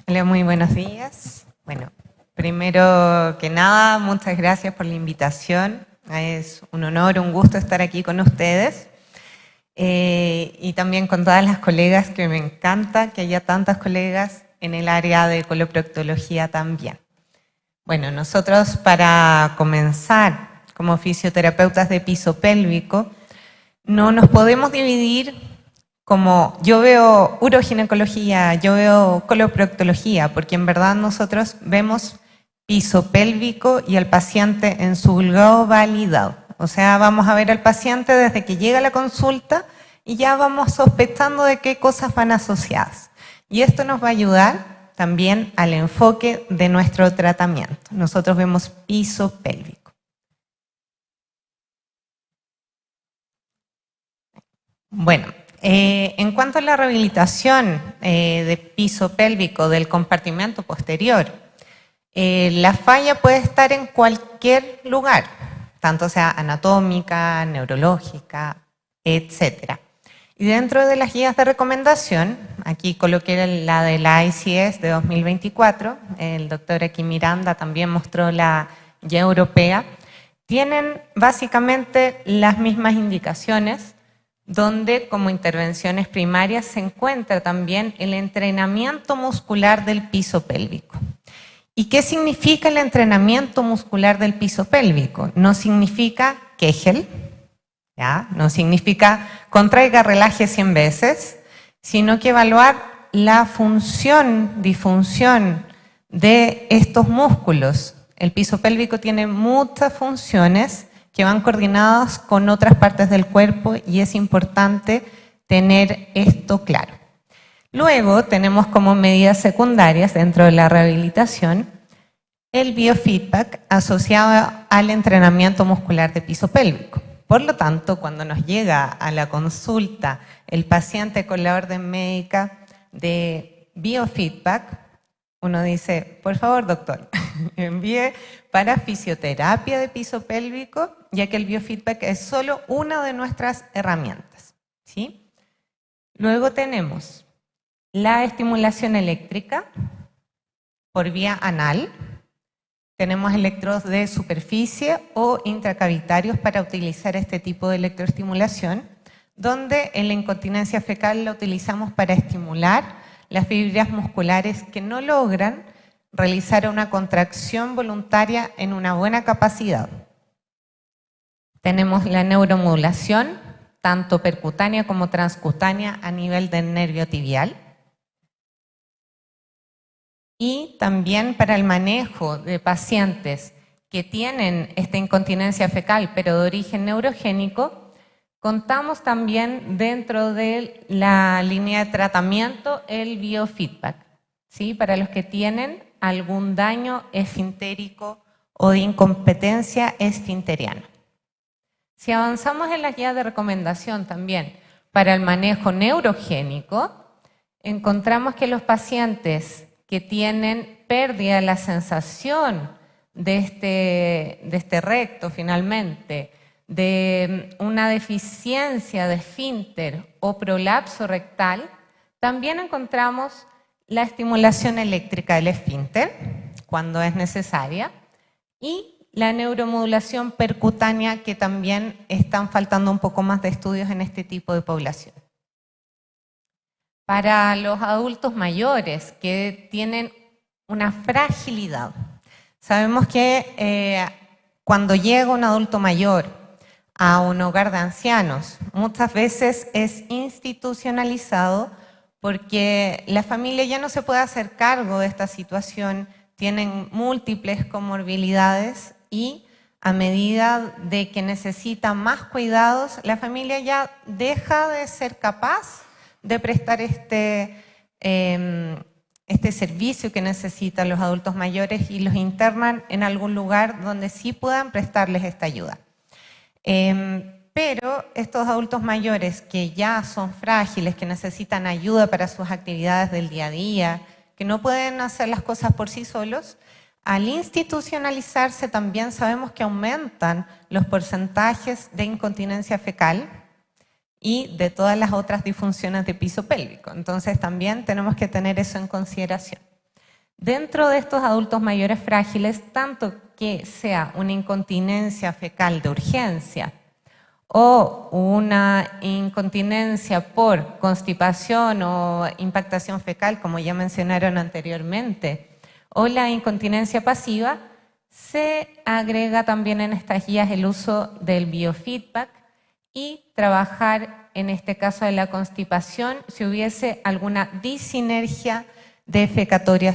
Hola, muy buenos días. Bueno, primero que nada, muchas gracias por la invitación. Es un honor, un gusto estar aquí con ustedes. Y también con todas las colegas, que me encanta que haya tantas colegas en el área de coloproctología también. Bueno, nosotros para comenzar como fisioterapeutas de piso pélvico, no nos podemos dividir como yo veo uroginecología, yo veo coloproctología, porque en verdad nosotros vemos piso pélvico y al paciente en su globalidad. O sea, vamos a ver al paciente desde que llega a la consulta y ya vamos sospechando de qué cosas van asociadas. Y esto nos va a ayudar también al enfoque de nuestro tratamiento. Nosotros vemos piso pélvico. Bueno, en cuanto a la rehabilitación de piso pélvico del compartimento posterior, la falla puede estar en cualquier lugar, tanto sea anatómica, neurológica, etc. Y dentro de las guías de recomendación, aquí coloqué la de la ICS de 2024, el doctor aquí Miranda también mostró la guía europea, tienen básicamente las mismas indicaciones, donde como intervenciones primarias se encuentra también el entrenamiento muscular del piso pélvico. ¿Y qué significa el entrenamiento muscular del piso pélvico? No significa Kegel, ¿ya? No significa contraiga, relaje 100 veces, sino que evaluar la función, disfunción de estos músculos. El piso pélvico tiene muchas funciones que van coordinadas con otras partes del cuerpo y es importante tener esto claro. Luego tenemos como medidas secundarias dentro de la rehabilitación el biofeedback asociado al entrenamiento muscular de piso pélvico. Por lo tanto, cuando nos llega a la consulta el paciente con la orden médica de biofeedback, uno dice, por favor, doctor, envíe para fisioterapia de piso pélvico, ya que el biofeedback es solo una de nuestras herramientas, ¿sí? Luego tenemos la estimulación eléctrica por vía anal. Tenemos electrodos de superficie o intracavitarios para utilizar este tipo de electroestimulación, donde en la incontinencia fecal la utilizamos para estimular las fibras musculares que no logran realizar una contracción voluntaria en una buena capacidad. Tenemos la neuromodulación, tanto percutánea como transcutánea a nivel del nervio tibial. Y también para el manejo de pacientes que tienen esta incontinencia fecal pero de origen neurogénico, contamos también dentro de la línea de tratamiento el biofeedback, ¿sí? Para los que tienen algún daño esfintérico o de incompetencia esfinteriana. Si avanzamos en las guías de recomendación también para el manejo neurogénico, encontramos que los pacientes que tienen pérdida de la sensación de este recto finalmente, de una deficiencia de esfínter o prolapso rectal, también encontramos la estimulación eléctrica del esfínter cuando es necesaria y la neuromodulación percutánea, que también están faltando un poco más de estudios en este tipo de población. Para los adultos mayores que tienen una fragilidad, sabemos que cuando llega un adulto mayor a un hogar de ancianos, muchas veces es institucionalizado porque la familia ya no se puede hacer cargo de esta situación, tienen múltiples comorbilidades y a medida de que necesita más cuidados, la familia ya deja de ser capaz de prestar este servicio que necesitan los adultos mayores y los internan en algún lugar donde sí puedan prestarles esta ayuda. Pero estos adultos mayores que ya son frágiles, que necesitan ayuda para sus actividades del día a día, que no pueden hacer las cosas por sí solos, al institucionalizarse también sabemos que aumentan los porcentajes de incontinencia fecal y de todas las otras disfunciones de piso pélvico. Entonces también tenemos que tener eso en consideración. Dentro de estos adultos mayores frágiles, tanto que sea una incontinencia fecal de urgencia o una incontinencia por constipación o impactación fecal, como ya mencionaron anteriormente, o la incontinencia pasiva, se agrega también en estas guías el uso del biofeedback y trabajar en este caso de la constipación si hubiese alguna disinergia defecatoria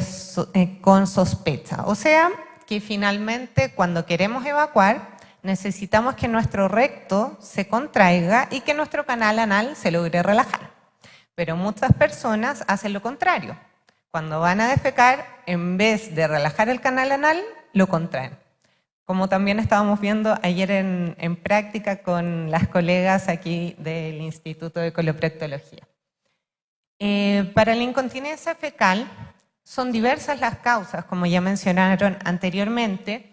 con sospecha. O sea, que finalmente cuando queremos evacuar necesitamos que nuestro recto se contraiga y que nuestro canal anal se logre relajar. Pero muchas personas hacen lo contrario. Cuando van a defecar, en vez de relajar el canal anal, lo contraen. Como también estábamos viendo ayer en práctica con las colegas aquí del Instituto de Coloproctología. Para la incontinencia fecal son diversas las causas, como ya mencionaron anteriormente,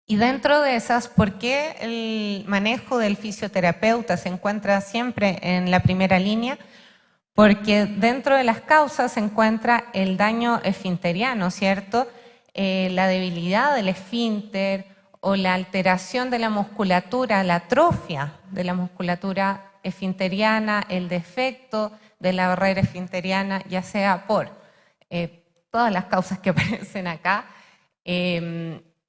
y dentro de esas, ¿por qué el manejo del fisioterapeuta se encuentra siempre en la primera línea? Porque dentro de las causas se encuentra el daño esfinteriano, ¿cierto? La debilidad del esfínter o la alteración de la musculatura, la atrofia de la musculatura esfinteriana, el defecto de la barrera esfinteriana, ya sea por todas las causas que aparecen acá,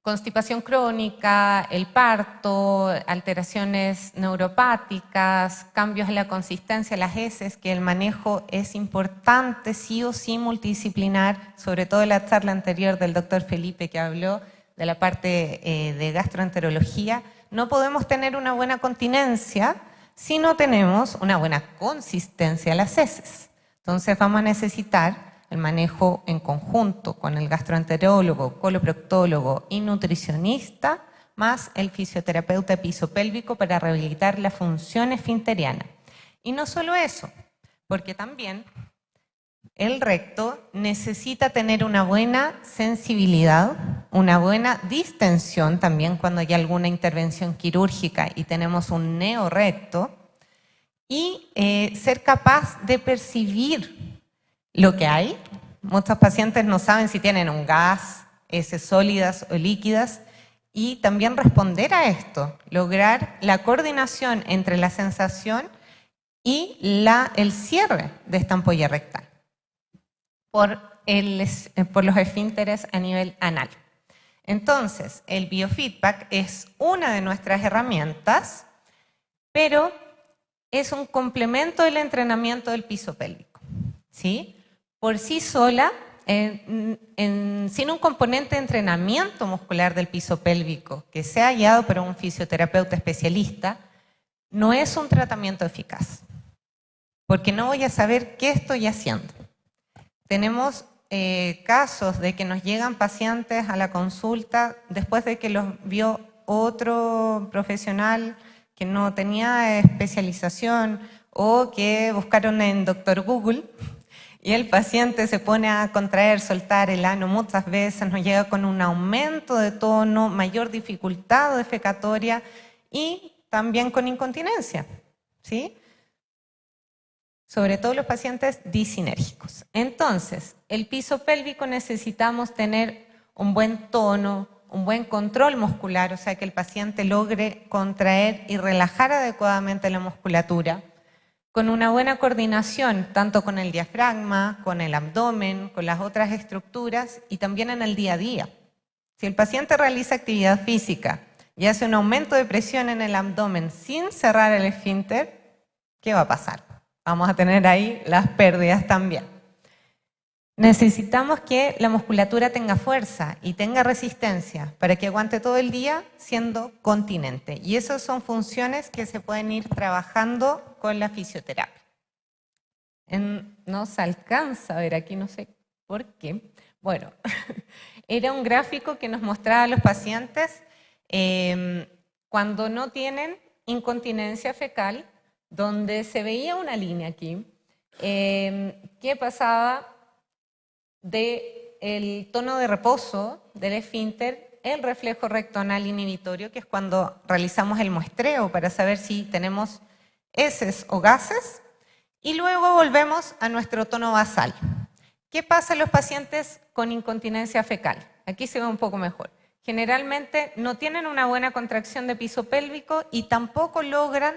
constipación crónica, el parto, alteraciones neuropáticas, cambios en la consistencia de las heces, que el manejo es importante, sí o sí multidisciplinar, sobre todo en la charla anterior del doctor Felipe que habló de la parte de gastroenterología. No podemos tener una buena continencia si no tenemos una buena consistencia de las heces. Entonces vamos a necesitar el manejo en conjunto con el gastroenterólogo, coloproctólogo y nutricionista, más el fisioterapeuta pisopélvico para rehabilitar la función esfinteriana. Y no solo eso, porque también el recto necesita tener una buena sensibilidad, una buena distensión también cuando hay alguna intervención quirúrgica y tenemos un neorecto, y ser capaz de percibir lo que hay. Muchos pacientes no saben si tienen un gas, heces sólidas o líquidas, y también responder a esto, lograr la coordinación entre la sensación y el cierre de esta ampolla rectal por los esfínteres a nivel anal. Entonces, el biofeedback es una de nuestras herramientas, pero es un complemento del entrenamiento del piso pélvico, ¿sí? Por sí sola, sin un componente de entrenamiento muscular del piso pélvico que sea guiado por un fisioterapeuta especialista, no es un tratamiento eficaz, porque no voy a saber qué estoy haciendo. Tenemos casos de que nos llegan pacientes a la consulta después de que los vio otro profesional que no tenía especialización o que buscaron en Dr. Google y el paciente se pone a contraer, soltar el ano muchas veces, nos llega con un aumento de tono, mayor dificultad defecatoria y también con incontinencia, ¿sí? Sobre todo los pacientes disinérgicos. Entonces, el piso pélvico necesitamos tener un buen tono, un buen control muscular, o sea que el paciente logre contraer y relajar adecuadamente la musculatura, con una buena coordinación, tanto con el diafragma, con el abdomen, con las otras estructuras y también en el día a día. Si el paciente realiza actividad física y hace un aumento de presión en el abdomen sin cerrar el esfínter, ¿qué va a pasar? Vamos a tener ahí las pérdidas también. Necesitamos que la musculatura tenga fuerza y tenga resistencia para que aguante todo el día siendo continente. Y esas son funciones que se pueden ir trabajando con la fisioterapia. No se alcanza a ver aquí, no sé por qué. Bueno, era un gráfico que nos mostraba a los pacientes cuando no tienen incontinencia fecal, donde se veía una línea aquí, que pasaba del tono de reposo del esfínter, el reflejo recto anal inhibitorio, que es cuando realizamos el muestreo para saber si tenemos heces o gases, y luego volvemos a nuestro tono basal. ¿Qué pasa en los pacientes con incontinencia fecal? Aquí se ve un poco mejor. Generalmente no tienen una buena contracción de piso pélvico y tampoco logran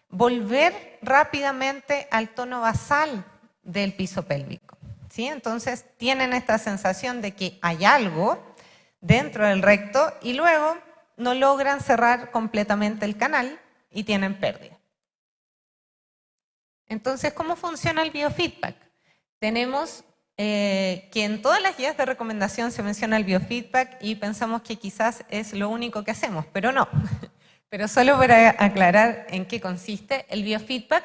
volver rápidamente al tono basal del piso pélvico, ¿sí? Entonces tienen esta sensación de que hay algo dentro del recto y luego no logran cerrar completamente el canal y tienen pérdida. Entonces, ¿cómo funciona el biofeedback? Tenemos que en todas las guías de recomendación se menciona el biofeedback y pensamos que quizás es lo único que hacemos, pero no. Pero solo para aclarar en qué consiste el biofeedback,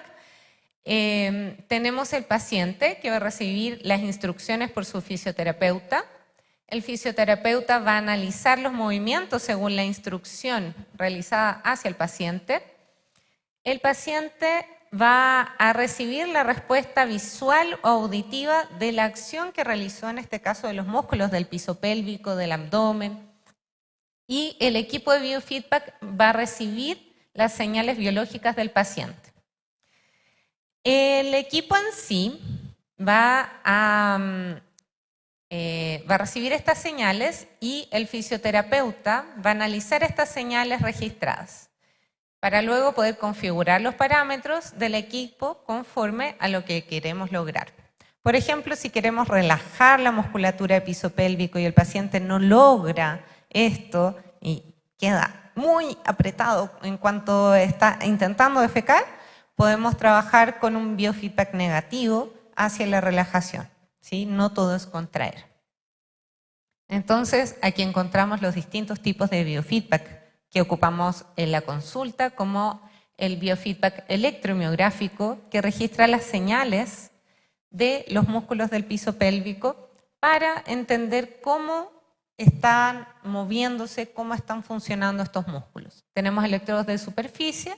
tenemos el paciente que va a recibir las instrucciones por su fisioterapeuta. El fisioterapeuta va a analizar los movimientos según la instrucción realizada hacia el paciente. El paciente va a recibir la respuesta visual o auditiva de la acción que realizó, en este caso de los músculos del piso pélvico, del abdomen, y el equipo de biofeedback va a recibir las señales biológicas del paciente. El equipo en sí va a recibir estas señales y el fisioterapeuta va a analizar estas señales registradas para luego poder configurar los parámetros del equipo conforme a lo que queremos lograr. Por ejemplo, si queremos relajar la musculatura de piso pélvico y el paciente no logra esto y queda muy apretado en cuanto está intentando defecar, podemos trabajar con un biofeedback negativo hacia la relajación, ¿sí? No todo es contraer. Entonces, aquí encontramos los distintos tipos de biofeedback que ocupamos en la consulta, como el biofeedback electromiográfico, que registra las señales de los músculos del piso pélvico para entender cómo están moviéndose, cómo están funcionando estos músculos. Tenemos electrodos de superficie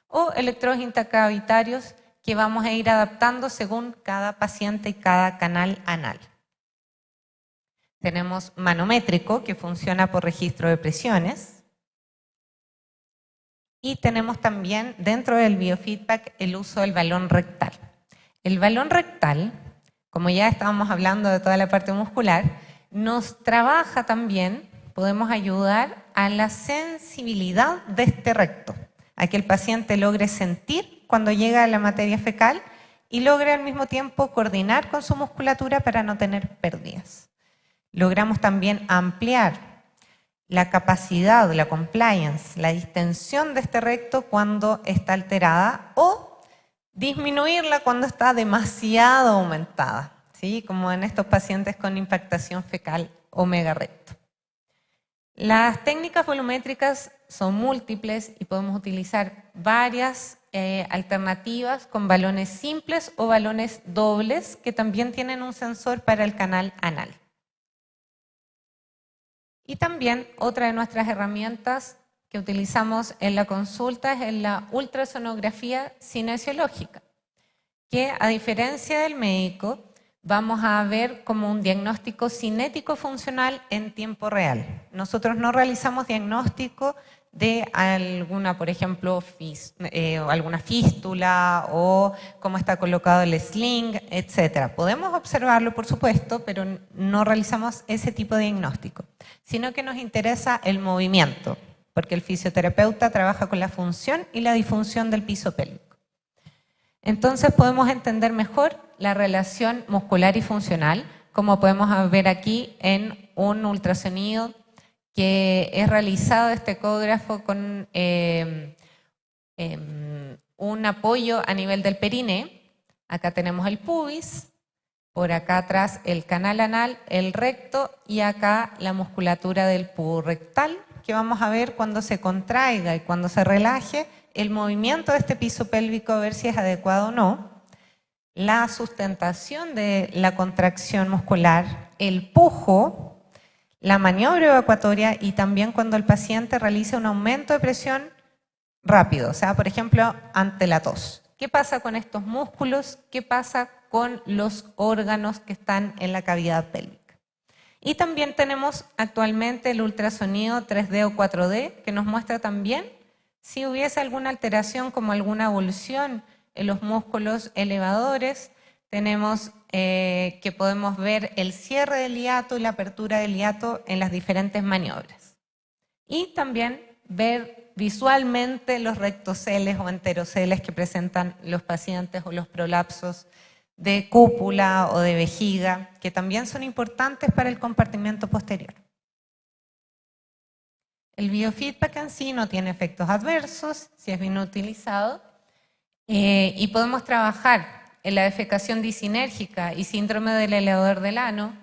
o electrodos intercavitarios que vamos a ir adaptando según cada paciente y cada canal anal. Tenemos manométrico, que funciona por registro de presiones. Y tenemos también dentro del biofeedback el uso del balón rectal. El balón rectal, como ya estábamos hablando de toda la parte muscular, nos trabaja también, podemos ayudar a la sensibilidad de este recto, a que el paciente logre sentir cuando llega a la materia fecal y logre al mismo tiempo coordinar con su musculatura para no tener pérdidas. Logramos también ampliar la capacidad, la compliance, la distensión de este recto cuando está alterada o disminuirla cuando está demasiado aumentada, ¿sí? Como en estos pacientes con impactación fecal o megarecto. Las técnicas volumétricas son múltiples y podemos utilizar varias alternativas con balones simples o balones dobles que también tienen un sensor para el canal anal. Y también otra de nuestras herramientas que utilizamos en la consulta es la ultrasonografía cinesiológica, que a diferencia del médico vamos a ver como un diagnóstico cinético funcional en tiempo real. Nosotros no realizamos diagnóstico de alguna, por ejemplo, alguna fístula o cómo está colocado el sling, etc. Podemos observarlo, por supuesto, pero no realizamos ese tipo de diagnóstico, sino que nos interesa el movimiento, porque el fisioterapeuta trabaja con la función y la disfunción del piso pélvico. Entonces podemos entender mejor la relación muscular y funcional, como podemos ver aquí en un ultrasonido que es realizado este ecógrafo con un apoyo a nivel del periné. Acá tenemos el pubis, por acá atrás el canal anal, el recto y acá la musculatura del pubis rectal, que vamos a ver cuando se contraiga y cuando se relaje el movimiento de este piso pélvico, a ver si es adecuado o no, la sustentación de la contracción muscular, el pujo, la maniobra evacuatoria y también cuando el paciente realiza un aumento de presión rápido, o sea, por ejemplo, ante la tos. ¿Qué pasa con estos músculos? ¿Qué pasa con los órganos que están en la cavidad pélvica? Y también tenemos actualmente el ultrasonido 3D o 4D que nos muestra también si hubiese alguna alteración como alguna evolución en los músculos elevadores, tenemos que podemos ver el cierre del hiato y la apertura del hiato en las diferentes maniobras. Y también ver visualmente los rectoceles o enteroceles que presentan los pacientes o los prolapsos de cúpula o de vejiga, que también son importantes para el compartimiento posterior. El biofeedback en sí no tiene efectos adversos si es bien utilizado y podemos trabajar en la defecación disinérgica y síndrome del elevador del ano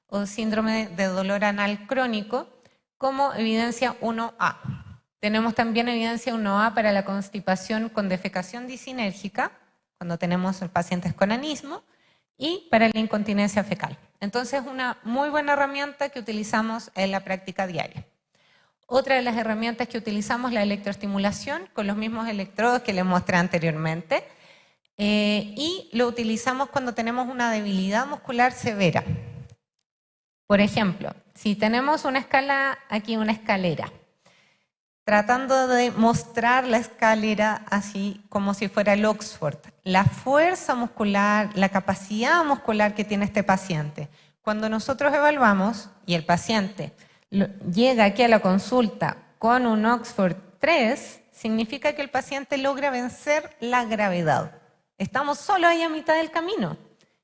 o síndrome de dolor anal crónico como evidencia 1A. Tenemos también evidencia 1A para la constipación con defecación disinérgica, cuando tenemos pacientes con anismo, y para la incontinencia fecal. Entonces, una muy buena herramienta que utilizamos en la práctica diaria. Otra de las herramientas que utilizamos es la electroestimulación con los mismos electrodos que les mostré anteriormente y lo utilizamos cuando tenemos una debilidad muscular severa. Por ejemplo, si tenemos una escala, aquí una escalera, tratando de mostrar la escalera así como si fuera el Oxford, la fuerza muscular, la capacidad muscular que tiene este paciente. Cuando nosotros evaluamos y el paciente llega aquí a la consulta con un Oxford 3, significa que el paciente logra vencer la gravedad. Estamos solo ahí a mitad del camino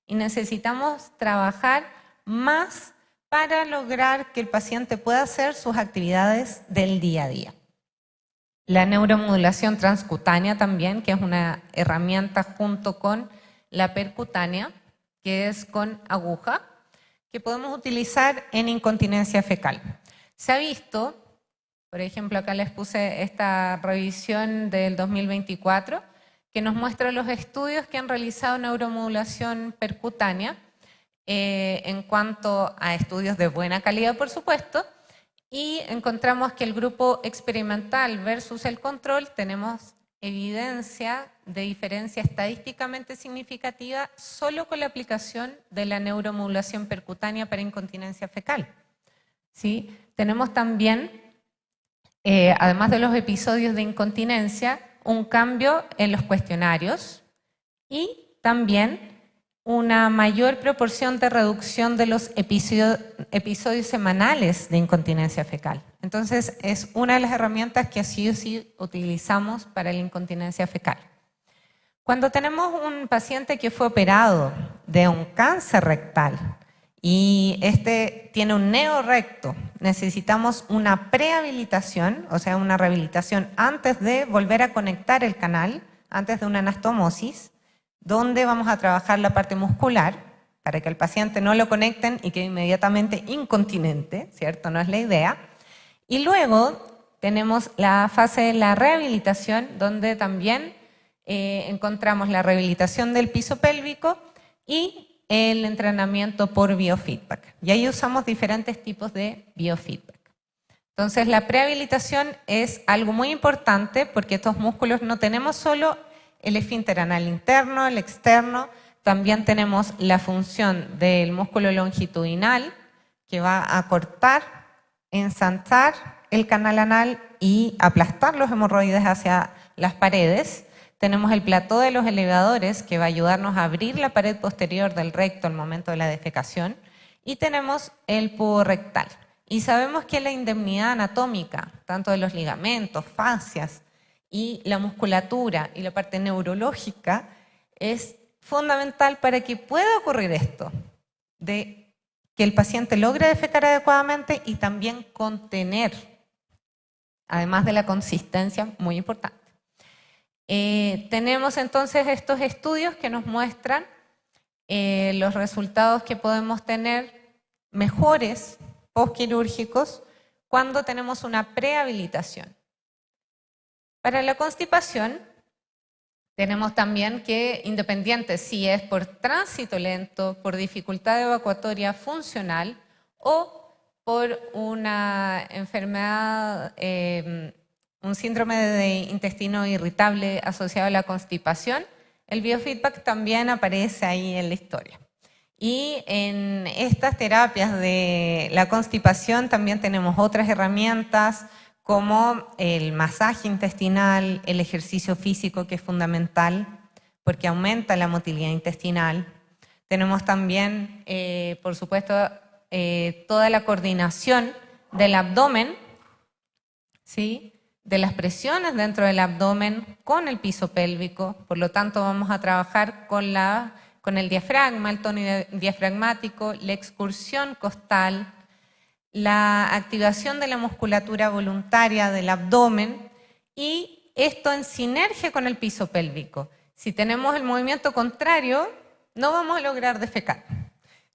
y necesitamos trabajar más para lograr que el paciente pueda hacer sus actividades del día a día. La neuromodulación transcutánea también, que es una herramienta junto con la percutánea, que es con aguja, que podemos utilizar en incontinencia fecal. Se ha visto, por ejemplo, acá les puse esta revisión del 2024, que nos muestra los estudios que han realizado neuromodulación percutánea en cuanto a estudios de buena calidad, por supuesto, y encontramos que el grupo experimental versus el control tenemos evidencia de diferencia estadísticamente significativa solo con la aplicación de la neuromodulación percutánea para incontinencia fecal. ¿Sí? Tenemos también, además de los episodios de incontinencia, un cambio en los cuestionarios y también una mayor proporción de reducción de los episodios semanales de incontinencia fecal. Entonces, es una de las herramientas que sí o sí utilizamos para la incontinencia fecal. Cuando tenemos un paciente que fue operado de un cáncer rectal y este tiene un neorecto, necesitamos una prehabilitación, o sea, una rehabilitación antes de volver a conectar el canal, antes de una anastomosis, donde vamos a trabajar la parte muscular para que el paciente no lo conecten y quede inmediatamente incontinente, ¿cierto? No es la idea. Y luego tenemos la fase de la rehabilitación, donde también encontramos la rehabilitación del piso pélvico y el entrenamiento por biofeedback. Y ahí usamos diferentes tipos de biofeedback. Entonces, la prehabilitación es algo muy importante porque estos músculos no tenemos solo el esfínter anal interno, el externo, también tenemos la función del músculo longitudinal que va a cortar, ensanchar el canal anal y aplastar los hemorroides hacia las paredes. Tenemos el plató de los elevadores que va a ayudarnos a abrir la pared posterior del recto al momento de la defecación. Y tenemos el pubo rectal. Y sabemos que la indemnidad anatómica, tanto de los ligamentos, fascias, y la musculatura y la parte neurológica es fundamental para que pueda ocurrir esto, de que el paciente logre defecar adecuadamente y también contener, además de la consistencia, muy importante. Tenemos entonces estos estudios que nos muestran los resultados que podemos tener mejores postquirúrgicos cuando tenemos una prehabilitación. Para la constipación, tenemos también que, independiente si es por tránsito lento, por dificultad evacuatoria funcional o por una enfermedad, un síndrome de intestino irritable asociado a la constipación, el biofeedback también aparece ahí en la historia. Y en estas terapias de la constipación también tenemos otras herramientas, como el masaje intestinal, el ejercicio físico que es fundamental porque aumenta la motilidad intestinal. Tenemos también, por supuesto, toda la coordinación del abdomen, ¿sí?, de las presiones dentro del abdomen con el piso pélvico. Por lo tanto, vamos a trabajar con el diafragma, el tono diafragmático, la excursión costal, la activación de la musculatura voluntaria del abdomen y esto en sinergia con el piso pélvico. Si tenemos el movimiento contrario, no vamos a lograr defecar.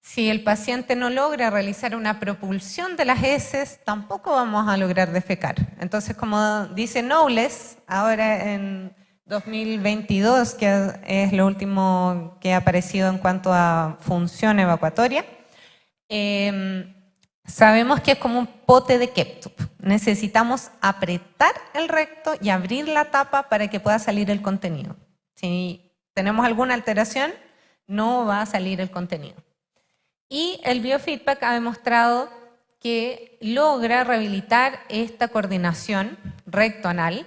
Si el paciente no logra realizar una propulsión de las heces, tampoco vamos a lograr defecar. Entonces, como dice Knowles, ahora en 2022, que es lo último que ha aparecido en cuanto a función evacuatoria, sabemos que es como un pote de ketchup. Necesitamos apretar el recto y abrir la tapa para que pueda salir el contenido. Si tenemos alguna alteración, no va a salir el contenido. Y el biofeedback ha demostrado que logra rehabilitar esta coordinación recto-anal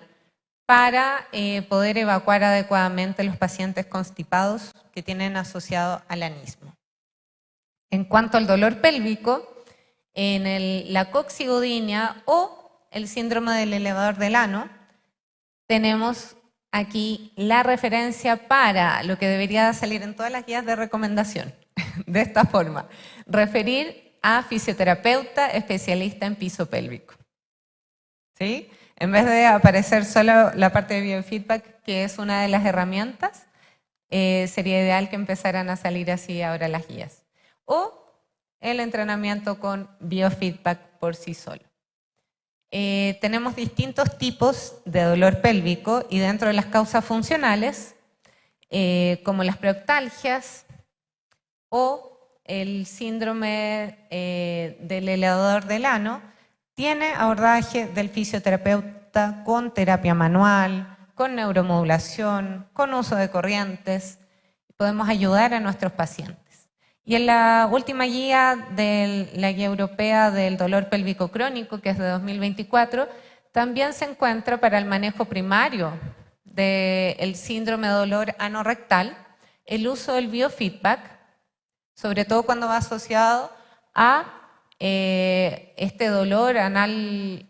para poder evacuar adecuadamente los pacientes constipados que tienen asociado al anismo. En cuanto al dolor pélvico, en la coxigodinea o el síndrome del elevador del ano, tenemos aquí la referencia para lo que debería salir en todas las guías de recomendación. De esta forma, referir a fisioterapeuta especialista en piso pélvico. ¿Sí? En vez de aparecer solo la parte de biofeedback, que es una de las herramientas, sería ideal que empezaran a salir así ahora las guías. O el entrenamiento con biofeedback por sí solo. Tenemos distintos tipos de dolor pélvico y dentro de las causas funcionales, como las preoctalgias, o el síndrome del elevador del ano, tiene abordaje del fisioterapeuta con terapia manual, con neuromodulación, con uso de corrientes. Podemos ayudar a nuestros pacientes. Y en la última guía de la Guía Europea del Dolor Pélvico Crónico, que es de 2024, también se encuentra para el manejo primario del síndrome de dolor anorrectal el uso del biofeedback, sobre todo cuando va asociado a este dolor anal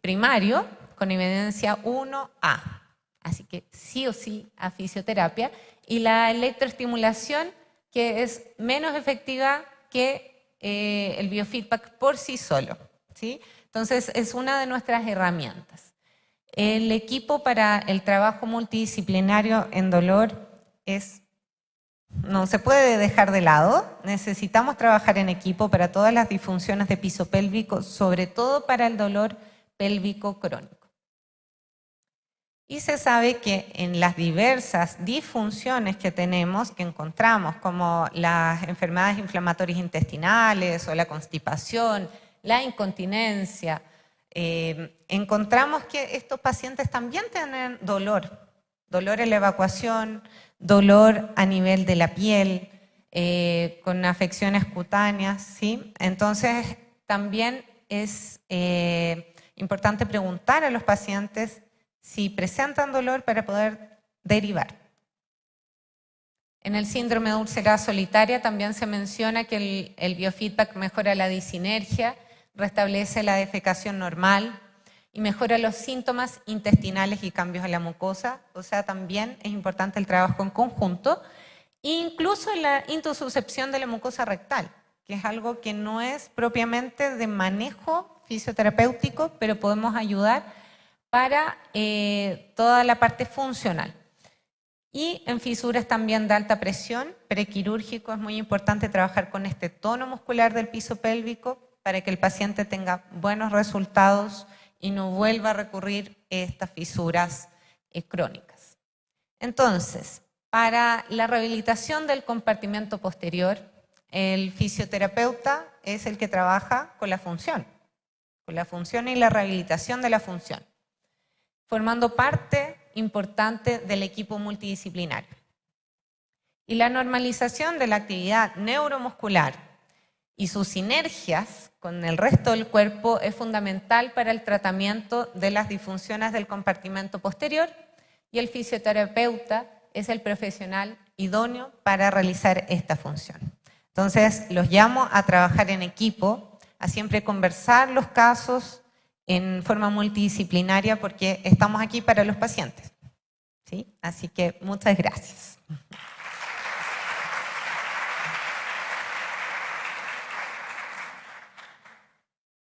primario con evidencia 1A. Así que sí o sí a fisioterapia. Y la electroestimulación, que es menos efectiva que el biofeedback por sí solo, ¿sí? Entonces es una de nuestras herramientas. El equipo para el trabajo multidisciplinario en dolor no se puede dejar de lado. Necesitamos trabajar en equipo para todas las disfunciones de piso pélvico, sobre todo para el dolor pélvico crónico. Y se sabe que en las diversas disfunciones que tenemos, que encontramos, como las enfermedades inflamatorias intestinales o la constipación, la incontinencia, encontramos que estos pacientes también tienen dolor en la evacuación, dolor a nivel de la piel, con afecciones cutáneas, ¿sí? Entonces también es importante preguntar a los pacientes si presentan dolor para poder derivar. En el síndrome de úlcera solitaria también se menciona que el biofeedback mejora la disinergia, restablece la defecación normal y mejora los síntomas intestinales y cambios en la mucosa. O sea, también es importante el trabajo en conjunto, incluso en la intususcepción de la mucosa rectal, que es algo que no es propiamente de manejo fisioterapéutico, pero podemos ayudar para toda la parte funcional. Y en fisuras también de alta presión, prequirúrgico, es muy importante trabajar con este tono muscular del piso pélvico para que el paciente tenga buenos resultados y no vuelva a recurrir a estas fisuras crónicas. Entonces, para la rehabilitación del compartimento posterior, el fisioterapeuta es el que trabaja con la función y la rehabilitación de la función, formando parte importante del equipo multidisciplinario. Y la normalización de la actividad neuromuscular y sus sinergias con el resto del cuerpo es fundamental para el tratamiento de las disfunciones del compartimento posterior, y el fisioterapeuta es el profesional idóneo para realizar esta función. Entonces, los llamo a trabajar en equipo, a siempre conversar los casos en forma multidisciplinaria, porque estamos aquí para los pacientes, ¿sí? Así que muchas gracias.